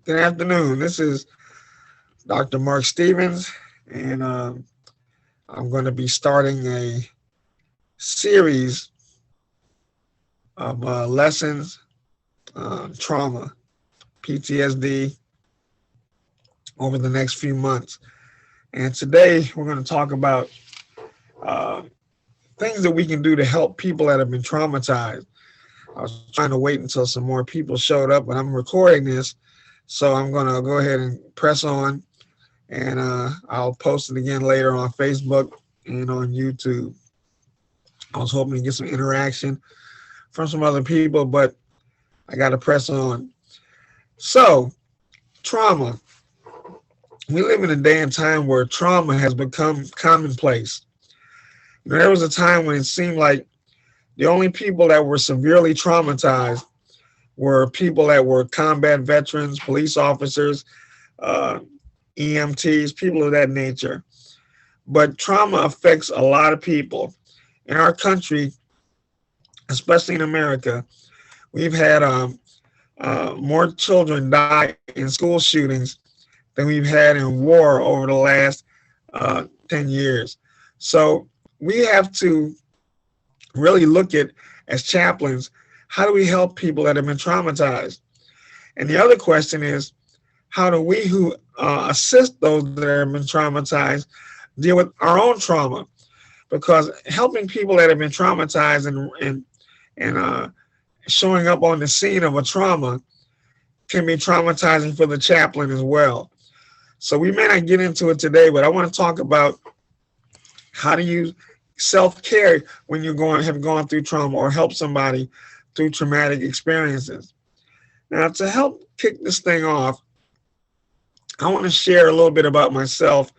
Good afternoon. This is Dr. Mark Stevens, and I'm going to be starting a series of lessons on trauma, PTSD, over the next few months. And today we're going to talk about uh, things that we can do to help people that have been traumatized. I was trying to wait until some more people showed up, but I'm recording this, so I'm going to go ahead and press on, and I'll post it again later on Facebook and on YouTube. I was hoping to get some interaction from some other people, but I got to press on. So, trauma. We live in a day and time where trauma has become commonplace. There was a time when it seemed like the only people that were severely traumatized were people that were combat veterans, police officers, uh, EMTs, people of that nature. But trauma affects a lot of people. In our country, especially in America, we've had more children die in school shootings than we've had in war over the last 10 years. So we have to really look at, as chaplains, how do we help people that have been traumatized? And the other question is, how do we who assist those that have been traumatized deal with our own trauma? Because helping people that have been traumatized and showing up on the scene of a trauma can be traumatizing for the chaplain as well. So we may not get into it today, but I want to talk about how do you self-care when you have gone through trauma or help somebody through traumatic experiences. Now, to help kick this thing off, I want to share a little bit about myself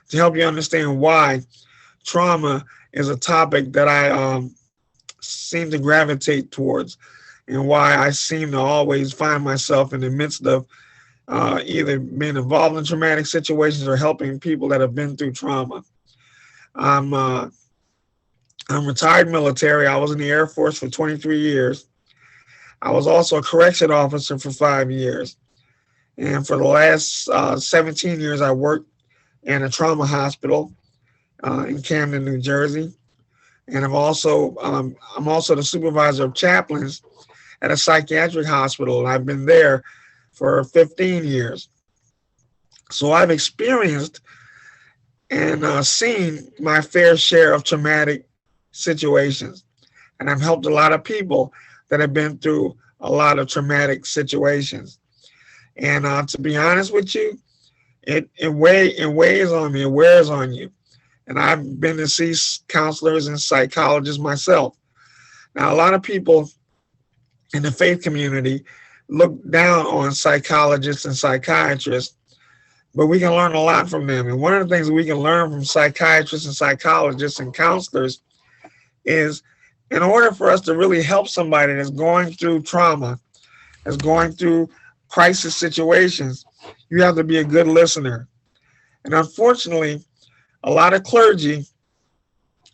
to help you understand why trauma is a topic that I seem to gravitate towards, and why I seem to always find myself in the midst of either being involved in traumatic situations or helping people that have been through trauma. I'm uh, I'm retired military. I was in the Air Force for 23 years. I was also a correction officer for 5 years. And for the last 17 years, I worked in a trauma hospital in Camden, New Jersey. And I'm also the supervisor of chaplains at a psychiatric hospital, and I've been there for 15 years. So I've experienced and seen my fair share of traumatic situations, and I've helped a lot of people that have been through a lot of traumatic situations. And to be honest with you, it weighs on me, it wears on you. And I've been to see counselors and psychologists myself. Now, a lot of people in the faith community look down on psychologists and psychiatrists, but we can learn a lot from them. And one of the things we can learn from psychiatrists and psychologists and counselors is, in order for us to really help somebody that's going through trauma, that's going through crisis situations, you have to be a good listener. And unfortunately, a lot of clergy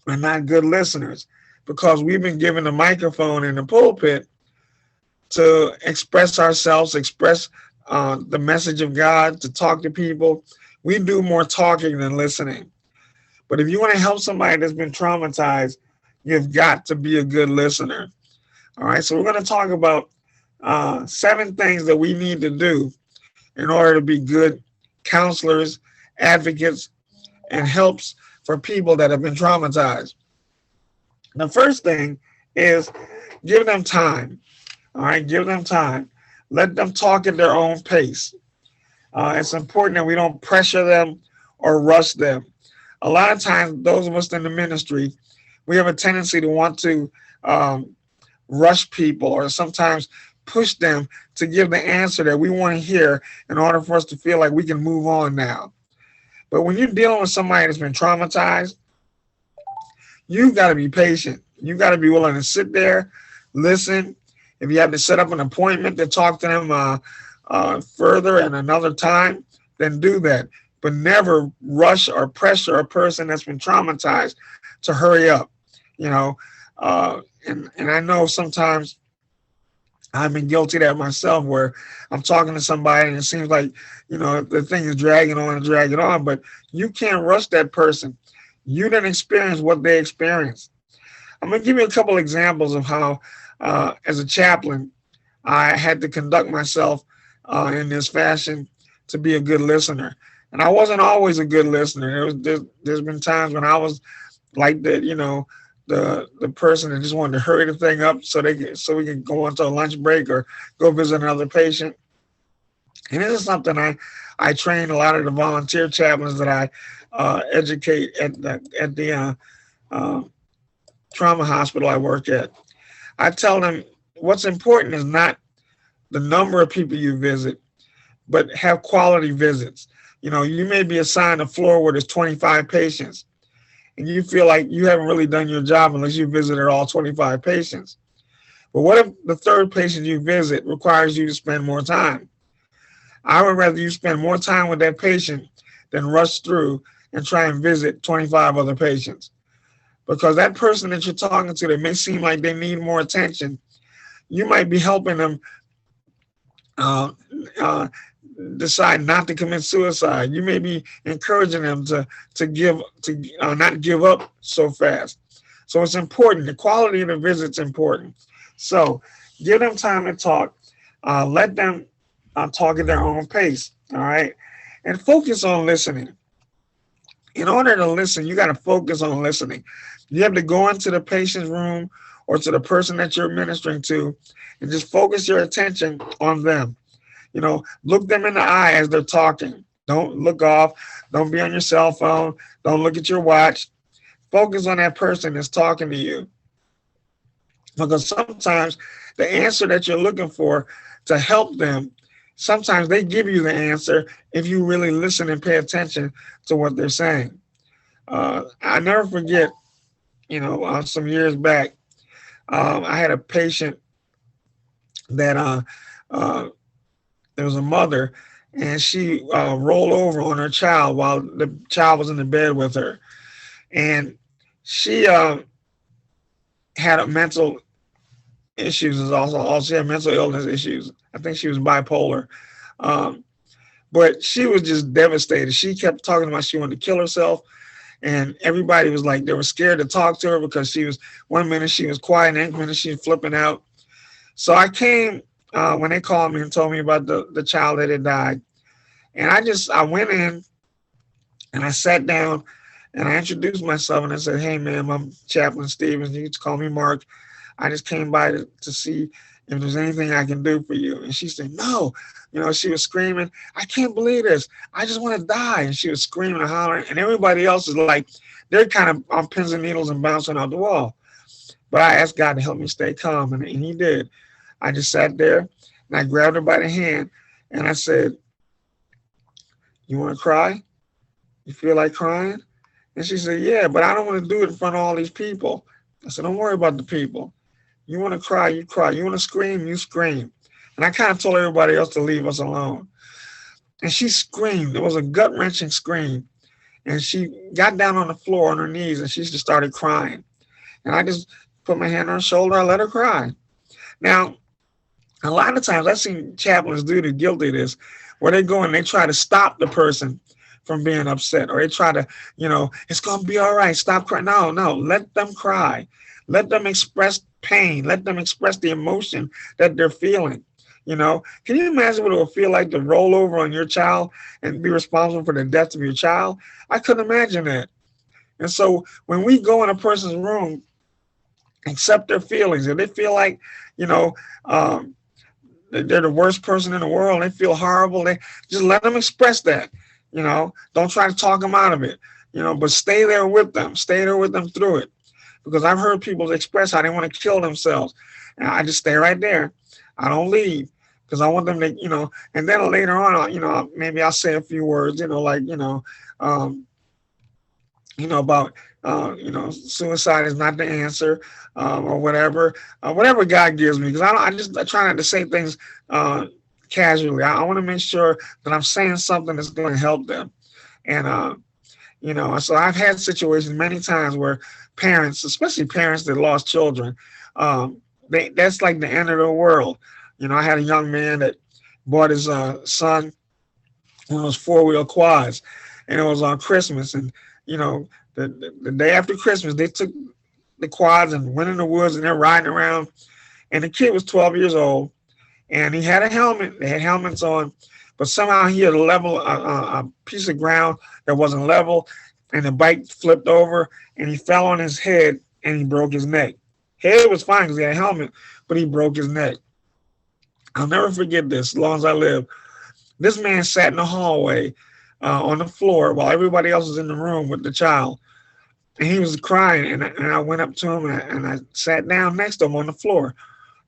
are not good listeners because we've been given the microphone in the pulpit to express ourselves, express the message of God, to talk to people. We do more talking than listening. But if you want to help somebody that's been traumatized, you've got to be a good listener. All right, so we're going to talk about 7 things that we need to do in order to be good counselors, advocates, and helps for people that have been traumatized. The first thing is give them time. All right, give them time. Let them talk at their own pace. It's important that we don't pressure them or rush them. A lot of times, those of us in the ministry, we have a tendency to want to rush people or sometimes push them to give the answer that we want to hear in order for us to feel like we can move on now. But when you're dealing with somebody that's been traumatized, you've got to be patient. You've got to be willing to sit there, listen. If you have to set up an appointment to talk to them further and another time, then do that. But never rush or pressure a person that's been traumatized to hurry up. You know, and I know sometimes I've been guilty of that myself, where I'm talking to somebody and it seems like, the thing is dragging on and dragging on, but you can't rush that person. You didn't experience what they experienced. I'm going to give you a couple examples of how, as a chaplain, I had to conduct myself in this fashion to be a good listener. And I wasn't always a good listener. There's been times when I was like that, the person that just wanted to hurry the thing up so we can go into a lunch break or go visit another patient. And this is something I train a lot of the volunteer chaplains that I educate at the uh, trauma hospital I work at. I tell them what's important is not the number of people you visit, but have quality visits. You may be assigned a floor where there's 25 patients, and you feel like you haven't really done your job unless you visited all 25 patients. But what if the third patient you visit requires you to spend more time? I would rather you spend more time with that patient than rush through and try and visit 25 other patients. Because that person that you're talking to that may seem like they need more attention, you might be helping them uh, uh, decide not to commit suicide. You may be encouraging them to not give up so fast. So it's important. The quality of the visit's important. So give them time to talk. Let them talk at their own pace. All right, and focus on listening. In order to listen, you got to focus on listening. You have to go into the patient's room or to the person that you're administering to and just focus your attention on them. Look them in the eye as they're talking. Don't look off. Don't be on your cell phone. Don't look at your watch. Focus on that person that's talking to you. Because sometimes the answer that you're looking for to help them, sometimes they give you the answer if you really listen and pay attention to what they're saying. I never forget, some years back, I had a patient that there was a mother, and she rolled over on her child while the child was in the bed with her. And she had a mental issues is also she had mental illness issues. I think she was bipolar. Um, but she was just devastated. She kept talking about she wanted to kill herself. And everybody was like, they were scared to talk to her because she was, one minute she was quiet, and the next minute she was flipping out. So I came when they called me and told me about the child that had died. And I went in and I sat down and I introduced myself and I said, "Hey, ma'am, I'm Chaplain Stevens. You can call me Mark. I just came by to see if there's anything I can do for you." And she said, "No." She was screaming, "I can't believe this. I just want to die." And she was screaming and hollering. And everybody else is like, they're kind of on pins and needles and bouncing out the wall. But I asked God to help me stay calm, and he did. I just sat there and I grabbed her by the hand and I said, "You want to cry? You feel like crying?" And she said, "Yeah, but I don't want to do it in front of all these people." I said, "Don't worry about the people. You want to cry, you cry. You want to scream, you scream." And I kind of told everybody else to leave us alone. And she screamed. It was a gut-wrenching scream. And she got down on the floor on her knees and she just started crying. And I just put my hand on her shoulder. I let her cry. Now, a lot of times I've seen chaplains do the guilty of this, where they go and they try to stop the person from being upset, or they try to, it's going to be all right. Stop crying. No, let them cry. Let them express pain. Let them express the emotion that they're feeling. Can you imagine what it would feel like to roll over on your child and be responsible for the death of your child? I couldn't imagine that. And so when we go in a person's room, accept their feelings. If they feel like, um, they're the worst person in the world, they feel horrible, they just let them express that. Don't try to talk them out of it, but stay there with them through it. Because I've heard people express how they want to kill themselves. And I just stay right there. I don't leave because I want them to, and then later on, maybe I'll say a few words, about, suicide is not the answer, or whatever God gives me. Because I try not to say things casually. I want to make sure that I'm saying something that's going to help them. And, so I've had situations many times where parents, especially parents that lost children, that's like the end of the world. I had a young man that bought his son one of those four-wheel quads, and it was on Christmas. And you know, the day after Christmas, they took the quads and went in the woods, and they're riding around. And the kid was 12 years old, and he had a helmet. They had helmets on, but somehow he had a piece of ground that wasn't level, and the bike flipped over, and he fell on his head, and he broke his neck. Head was fine because he had a helmet, but he broke his neck. I'll never forget this as long as I live. This man sat in the hallway on the floor while everybody else was in the room with the child. And he was crying, and I went up to him, and I sat down next to him on the floor.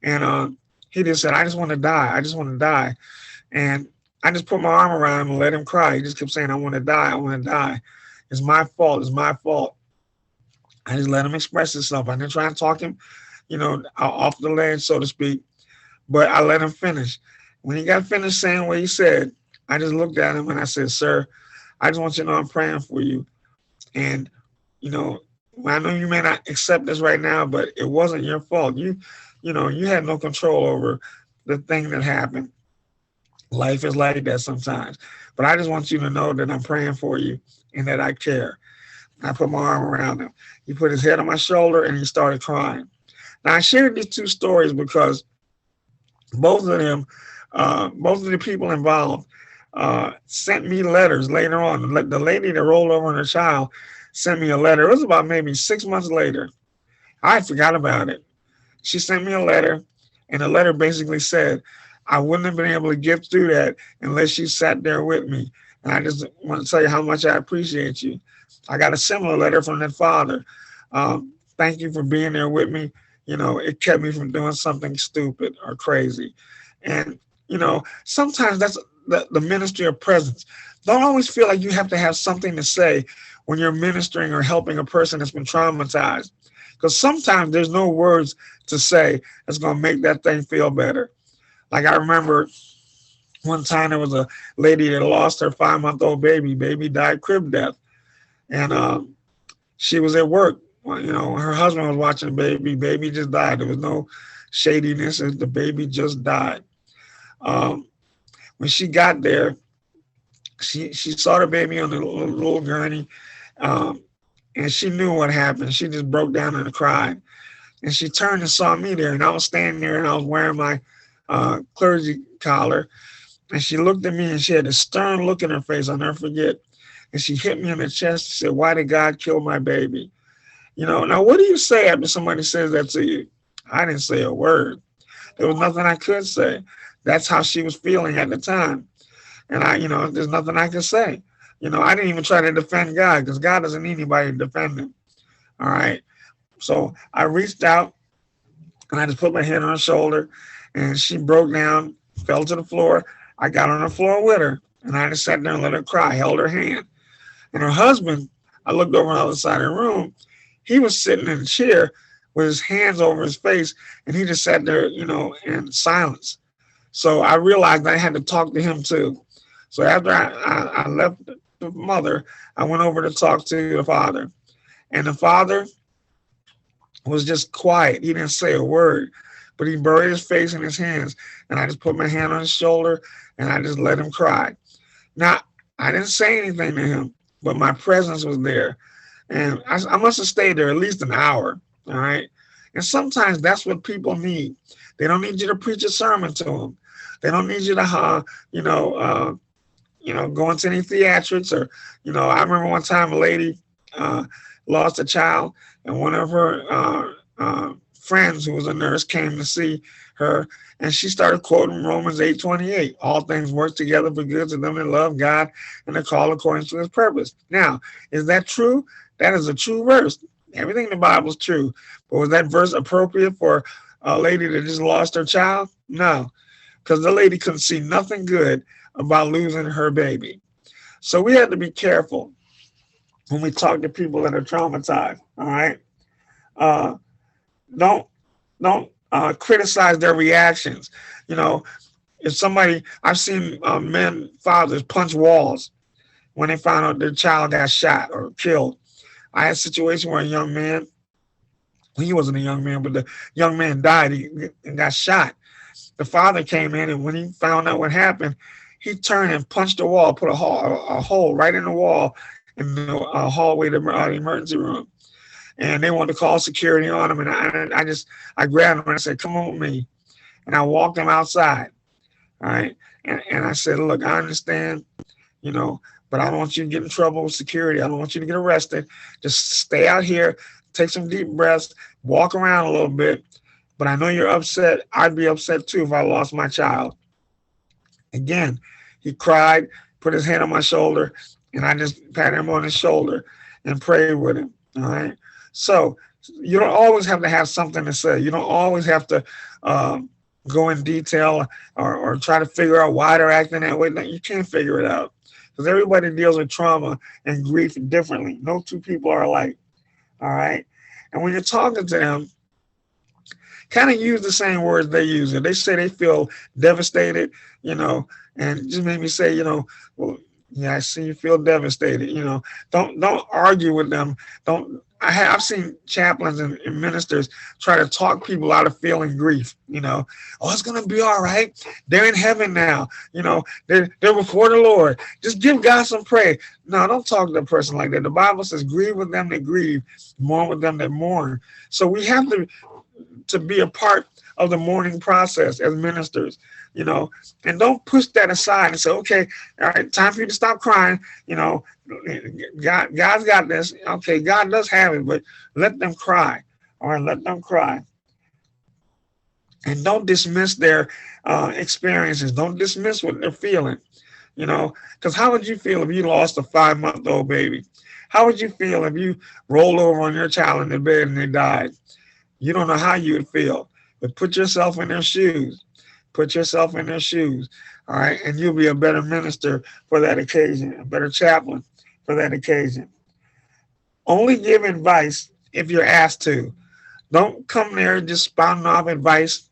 And he just said, I just want to die. I just want to die. And I just put my arm around him and let him cry. He just kept saying, I want to die. I want to die. It's my fault. It's my fault. I just let him express himself. I didn't try and talk him, off the ledge, so to speak. But I let him finish. When he got finished saying what he said, I just looked at him and I said, sir, I just want you to know I'm praying for you. And, I know you may not accept this right now, but it wasn't your fault. You had no control over the thing that happened. Life is like that sometimes. But I just want you to know that I'm praying for you and that I care. I put my arm around him. He put his head on my shoulder and he started crying. Now, I shared these two stories because both of the people involved sent me letters later on. The lady that rolled over on her child sent me a letter. It was about maybe 6 months later. I forgot about it. She sent me a letter, and the letter basically said, I wouldn't have been able to get through that unless you sat there with me. And I just want to tell you how much I appreciate you. I got a similar letter from that father. Thank you for being there with me. It kept me from doing something stupid or crazy. And, sometimes that's the ministry of presence. Don't always feel like you have to have something to say when you're ministering or helping a person that's been traumatized. Because sometimes there's no words to say that's going to make that thing feel better. Like I remember one time there was a lady that lost her 5-month-old baby. Baby died crib death. And she was at work. Her husband was watching the baby. Baby just died. There was no shadiness. The baby just died. When she got there, she saw the baby on the little gurney, and she knew what happened. She just broke down and cried. And she turned and saw me there, and I was standing there, and I was wearing my clergy collar. And she looked at me, and she had a stern look in her face. I'll never forget. And she hit me in the chest. She said, why did God kill my baby? Now what do you say after somebody says that to you? I didn't say a word. There was nothing I could say. That's how she was feeling at the time. And there's nothing I could say. I didn't even try to defend God because God doesn't need anybody to defend him. All right. So I reached out and I just put my head on her shoulder, and she broke down, fell to the floor. I got on the floor with her, and I just sat there and let her cry, held her hand. And her husband, I looked over on the other side of the room. He was sitting in a chair with his hands over his face, and he just sat there, in silence. So I realized I had to talk to him too. So after I left the mother, I went over to talk to the father. And the father was just quiet. He didn't say a word, but he buried his face in his hands. And I just put my hand on his shoulder, and I just let him cry. Now, I didn't say anything to him, but my presence was there. And I must have stayed there at least an hour, all right? And sometimes that's what people need. They don't need you to preach a sermon to them. They don't need you to, go into any theatrics or, I remember one time a lady lost a child, and one of her friends who was a nurse came to see her, and she started quoting Romans 8:28. All things work together for good to them that love God and are called according to his purpose. Now, is that true? That is a true verse. Everything in the Bible is true. But was that verse appropriate for a lady that just lost her child? No, because the lady couldn't see nothing good about losing her baby. So we have to be careful when we talk to people that are traumatized, all right? Don't criticize their reactions. If somebody, I've seen fathers punch walls when they found out their child got shot or killed. I had a situation where a young man, he wasn't a young man, but the young man died. He got shot. the father came in, and when he found out what happened, he turned and punched the wall, put a hole right in the wall in the hallway to the emergency room. And they wanted to call security on him, and I grabbed him and I said, "Come on with me," and I walked him outside. All right, and I said, "Look, I understand, you know, but I don't want you to get in trouble with security. I don't want you to get arrested. Just stay out here, take some deep breaths, walk around a little bit. But I know you're upset. I'd be upset too if I lost my child." Again, he cried, put his hand on my shoulder, and I just patted him on his shoulder and prayed with him. All right. So you don't always have to have something to say. You don't always have to go in detail or try to figure out why they're acting that way. No, you can't figure it out because everybody deals with trauma and grief differently. No two people are alike. All right. And when you're talking to them, kind of use the same words they use. If they say they feel devastated, and just maybe say, well, yeah, I see you feel devastated. Don't argue with them. I've seen chaplains and ministers try to talk people out of feeling grief. Oh, it's gonna be all right. They're in heaven now. They're before the Lord. Just give God some praise. No, don't talk to a person like that. The Bible says, "Grieve with them that grieve, mourn with them that mourn." So we have to be a part of the mourning process as ministers, and don't push that aside and say, "Okay, all right, time for you to stop crying. God's got this." Okay, God does have it, but let them cry. All right, let them cry. And don't dismiss their experiences. Don't dismiss what they're feeling, because how would you feel if you lost a 5-month-old baby? How would you feel if you rolled over on your child in the bed and they died? You don't know how you would feel, but put yourself in their shoes. Put yourself in their shoes, all right? And you'll be a better minister for that occasion, a better chaplain for that occasion. Only give advice if you're asked to. Don't come there just spouting off advice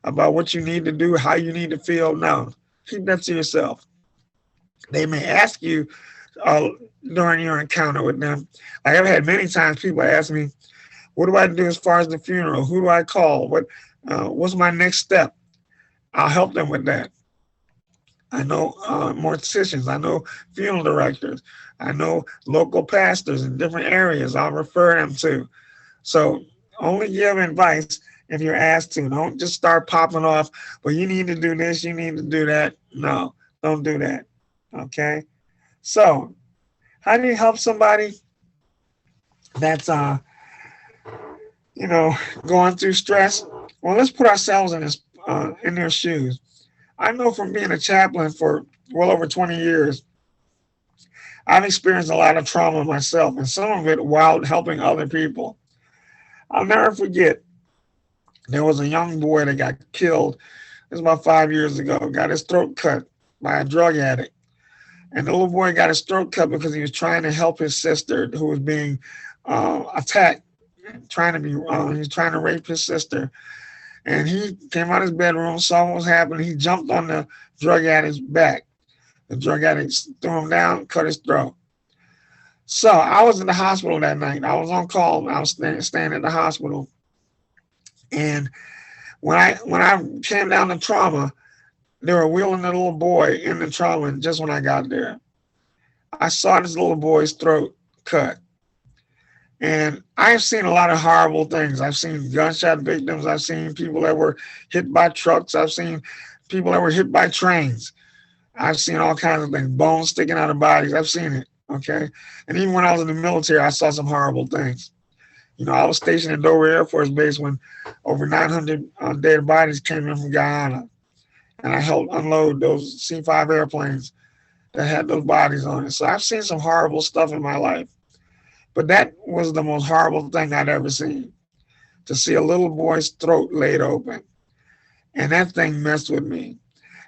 about what you need to do, how you need to feel. No, keep that to yourself. They may ask you uh, during your encounter with them. I've had many times people ask me, "What do I do as far as the funeral? Who do I call? What's my next step?" I'll help them with that. I know morticians. I know funeral directors. I know local pastors in different areas. I'll refer them to. So only give advice if you're asked to. Don't just start popping off, "Well, you need to do this, you need to do that." No, don't do that. Okay? So how do you help somebody that's going through stress? Well, let's put ourselves in their shoes. I know from being a chaplain for well over 20 years, I've experienced a lot of trauma myself, and some of it while helping other people. I'll never forget, there was a young boy that got killed. This was about 5 years ago. Got his throat cut by a drug addict. And the little boy got his throat cut because he was trying to help his sister who was being attacked, he was trying to rape his sister. And he came out of his bedroom, saw what was happening. He jumped on the drug addict's back. The drug addict threw him down, cut his throat. So I was in the hospital that night. I was on call. I was staying at the hospital. And when I came down to trauma, they were wheeling the little boy in the trauma. And just when I got there, I saw this little boy's throat cut. And I've seen a lot of horrible things. I've seen gunshot victims. I've seen people that were hit by trucks. I've seen people that were hit by trains. I've seen all kinds of things, bones sticking out of bodies. I've seen it, okay? And even when I was in the military, I saw some horrible things. I was stationed at Dover Air Force Base when over 900 dead bodies came in from Guyana. And I helped unload those C-5 airplanes that had those bodies on it. So I've seen some horrible stuff in my life. But that was the most horrible thing I'd ever seen, to see a little boy's throat laid open. And that thing messed with me.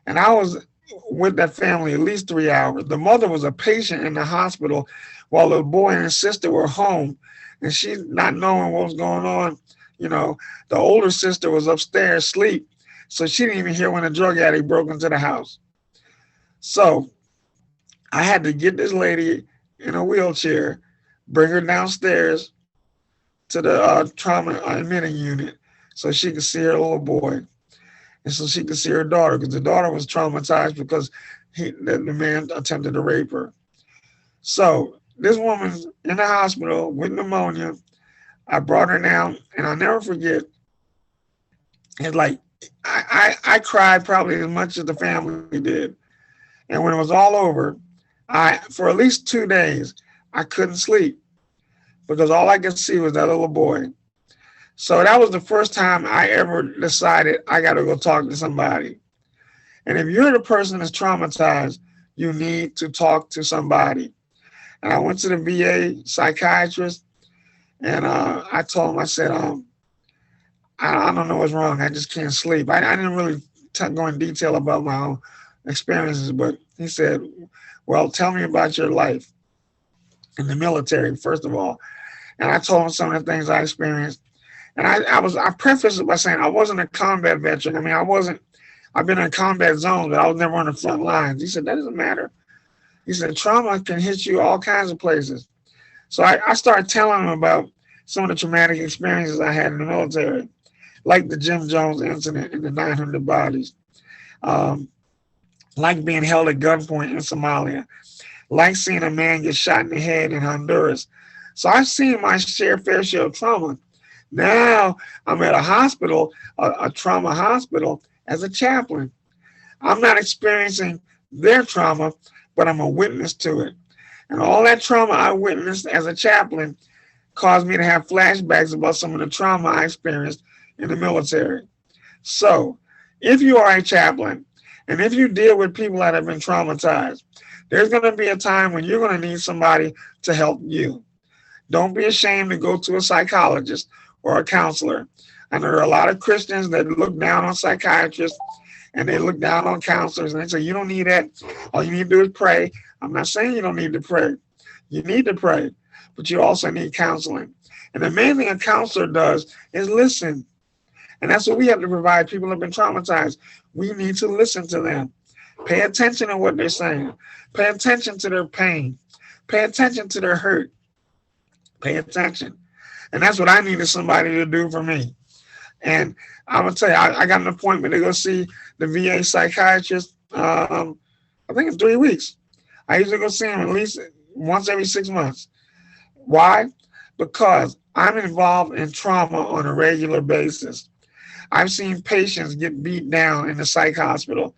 And I was with that family at least 3 hours. The mother was a patient in the hospital while the boy and his sister were home. And she, not knowing what was going on, the older sister was upstairs asleep. So she didn't even hear when the drug addict broke into the house. So I had to get this lady in a wheelchair, bring her downstairs to the trauma admitting unit so she could see her little boy. and so she could see her daughter, because the daughter was traumatized because the man attempted to rape her. So this woman's in the hospital with pneumonia. I brought her down, and I'll never forget. It's like I cried probably as much as the family did. And when it was all over, for at least 2 days, I couldn't sleep because all I could see was that little boy. So that was the first time I ever decided I got to go talk to somebody. And if you're the person that's traumatized, you need to talk to somebody. And I went to the VA psychiatrist, and I told him, I said, I don't know what's wrong. I just can't sleep. I didn't really go in detail about my own experiences, but he said, well, tell me about your life in the military, first of all. And I told him some of the things I experienced. And I prefaced it by saying I wasn't a combat veteran. I mean, I've been in combat zones, but I was never on the front lines. He said, that doesn't matter. He said, trauma can hit you all kinds of places. So I started telling him about some of the traumatic experiences I had in the military, like the Jim Jones incident and the 900 bodies, like being held at gunpoint in Somalia, like seeing a man get shot in the head in Honduras. So I've seen my fair share of trauma. Now I'm at a hospital, a trauma hospital, as a chaplain. I'm not experiencing their trauma, but I'm a witness to it. And all that trauma I witnessed as a chaplain caused me to have flashbacks about some of the trauma I experienced in the military. So if you are a chaplain, and if you deal with people that have been traumatized, there's going to be a time when you're going to need somebody to help you. Don't be ashamed to go to a psychologist or a counselor. I know there are a lot of Christians that look down on psychiatrists and they look down on counselors and they say, you don't need that. All you need to do is pray. I'm not saying you don't need to pray. You need to pray, but you also need counseling. And the main thing a counselor does is listen. And that's what we have to provide people who have been traumatized. We need to listen to them. Pay attention to what they're saying. Pay attention to their pain. Pay attention to their hurt. Pay attention. And that's what I needed somebody to do for me. And I would tell you, I got an appointment to go see the VA psychiatrist, I think in 3 weeks. I usually go see him at least once every 6 months. Why? Because I'm involved in trauma on a regular basis. I've seen patients get beat down in the psych hospital.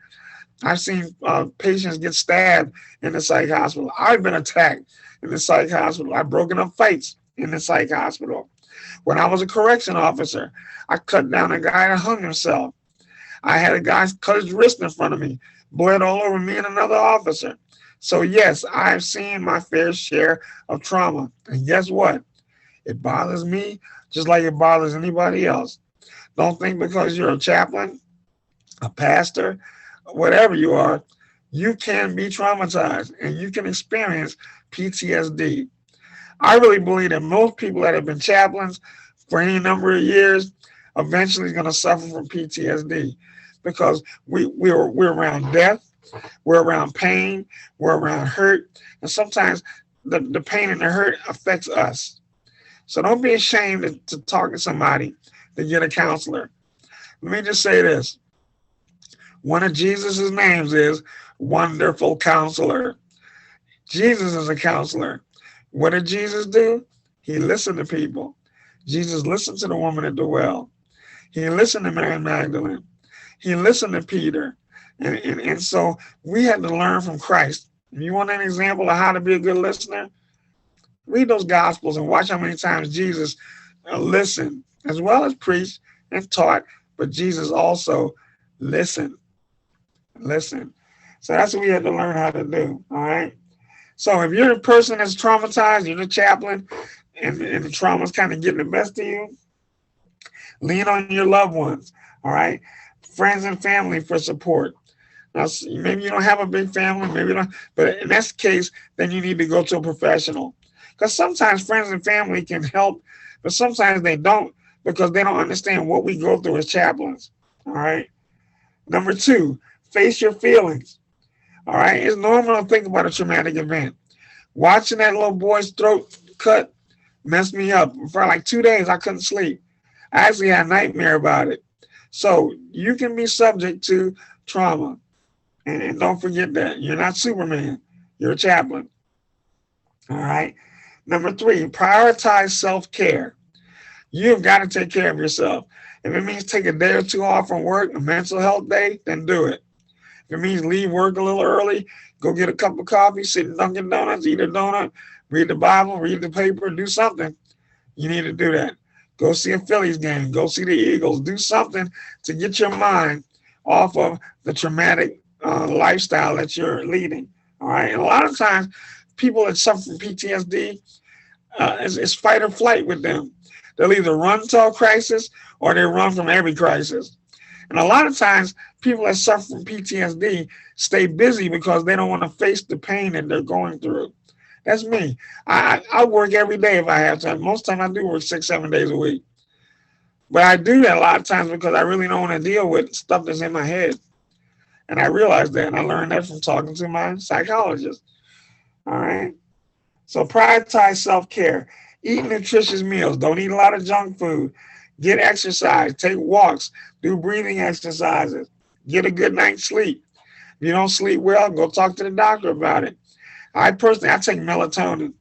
I've seen patients get stabbed in the psych hospital. I've been attacked in the psych hospital. I've broken up fights in the psych hospital. When I was a correction officer, I cut down a guy that hung himself. I had a guy cut his wrist in front of me, bled all over me and another officer. So yes, I've seen my fair share of trauma. And guess what? It bothers me just like it bothers anybody else. Don't think because you're a chaplain, a pastor, whatever you are, you can be traumatized and you can experience PTSD. I really believe that most people that have been chaplains for any number of years eventually is going to suffer from PTSD because we're around death, we're around pain, we're around hurt, and sometimes the pain and the hurt affects us. So don't be ashamed to talk to somebody, to get a counselor. Let me just say this. One of Jesus's names is Wonderful Counselor. Jesus is a counselor. What did Jesus do? He listened to people. Jesus listened to the woman at the well. He listened to Mary Magdalene. He listened to Peter. And so we had to learn from Christ. If you want an example of how to be a good listener, read those Gospels and watch how many times Jesus listened, as well as preached and taught, but Jesus also listened. Listen. So that's what we had to learn how to do, all right? So if you're a person that's traumatized, you're the chaplain, and the trauma's kind of getting the best of you, lean on your loved ones, all right? Friends and family for support. Now, maybe you don't have a big family, maybe you don't, but in that case, then you need to go to a professional. Because sometimes friends and family can help, but sometimes they don't because they don't understand what we go through as chaplains, all right? Number 2, face your feelings, all right? It's normal to think about a traumatic event. Watching that little boy's throat cut messed me up. For like 2 days, I couldn't sleep. I actually had a nightmare about it. So you can be subject to trauma. And don't forget that. You're not Superman. You're a chaplain. All right. Number 3, prioritize self-care. You've got to take care of yourself. If it means take a day or two off from work, a mental health day, then do it. If it means leave work a little early, go get a cup of coffee, sit in Dunkin' Donuts, eat a donut, read the Bible, read the paper, do something. You need to do that. Go see a Phillies game. Go see the Eagles. Do something to get your mind off of the traumatic lifestyle that you're leading. All right. And a lot of times, people that suffer from PTSD, it's fight or flight with them. They'll either run to a crisis or they run from every crisis. And a lot of times, people that suffer from PTSD stay busy because they don't want to face the pain that they're going through. That's me. I work every day if I have time. Most time I do work 6, 7 days a week. But I do that a lot of times because I really don't want to deal with stuff that's in my head. And I realized that. And I learned that from talking to my psychologist. All right. So prioritize self-care. Eat nutritious meals. Don't eat a lot of junk food. Get exercise. Take walks. Do breathing exercises. Get a good night's sleep. If you don't sleep well, go talk to the doctor about it. I personally take melatonin.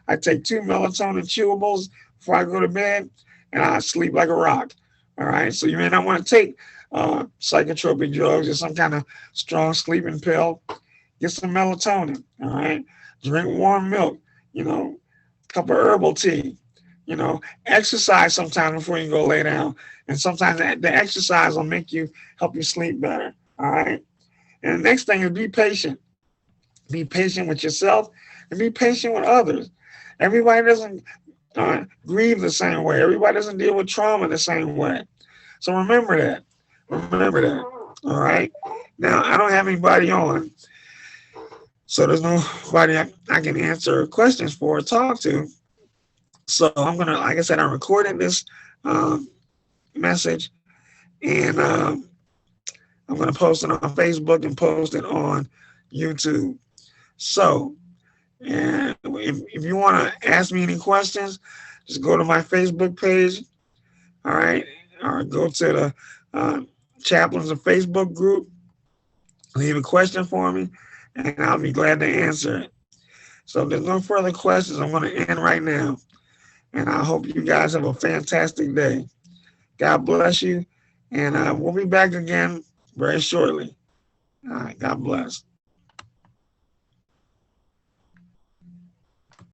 I take 2 melatonin chewables before I go to bed, and I sleep like a rock. All right. So you may not want to take psychotropic drugs or some kind of strong sleeping pill. Get some melatonin. All right. Drink warm milk. Cup of herbal tea. Exercise sometime before you go lay down. And sometimes the exercise will help you sleep better. All right. And the next thing is be patient. Be patient with yourself and be patient with others. Everybody doesn't grieve the same way. Everybody doesn't deal with trauma the same way. So remember that. Remember that. All right. Now, I don't have anybody on. So there's nobody I can answer questions for or talk to. So I'm going to, like I said, I'm recording this message and I'm going to post it on Facebook and post it on YouTube. So, and if you want to ask me any questions, just go to my Facebook page, all right, or go to the Chaplains of Facebook group, leave a question for me, and I'll be glad to answer it. So if there's no further questions, I'm going to end right now, and I hope you guys have a fantastic day. God bless you, and we'll be back again very shortly. All right, God bless.